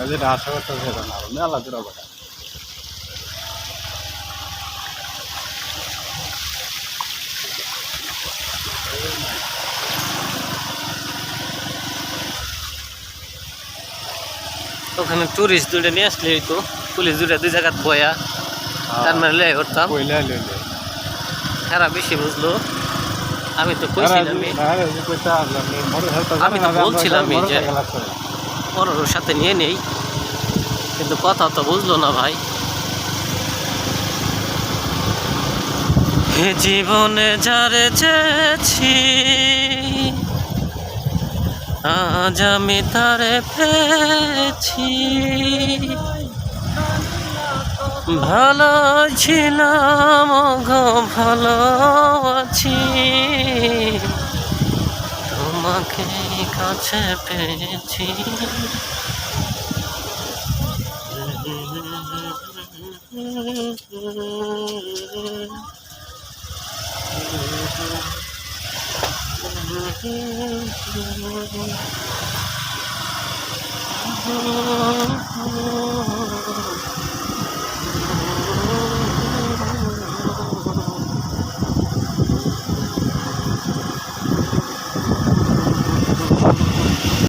যেটা আশা করতে সেটা না মেলা দূর কথা ওখানে টুরিস্ট দুটো নিয়ে আসলে তো পুলিশ দুটো দুই জায়গায় বয়া তার মানে লে করতাম কইলা লইলে খারাপ বেশি বুঝলো আমি তো কইছিলাম আমি তো বলছিলাম যে ওর সাথে নিয়ে নেই কিন্তু কথা তো বুঝলো না ভাই জীবনে যারে চেয়েছি আজ আমি তারে পেয়েছি ভালো ছিলাম গো ভালো আছি তোমাকে কাছে পেয়েছি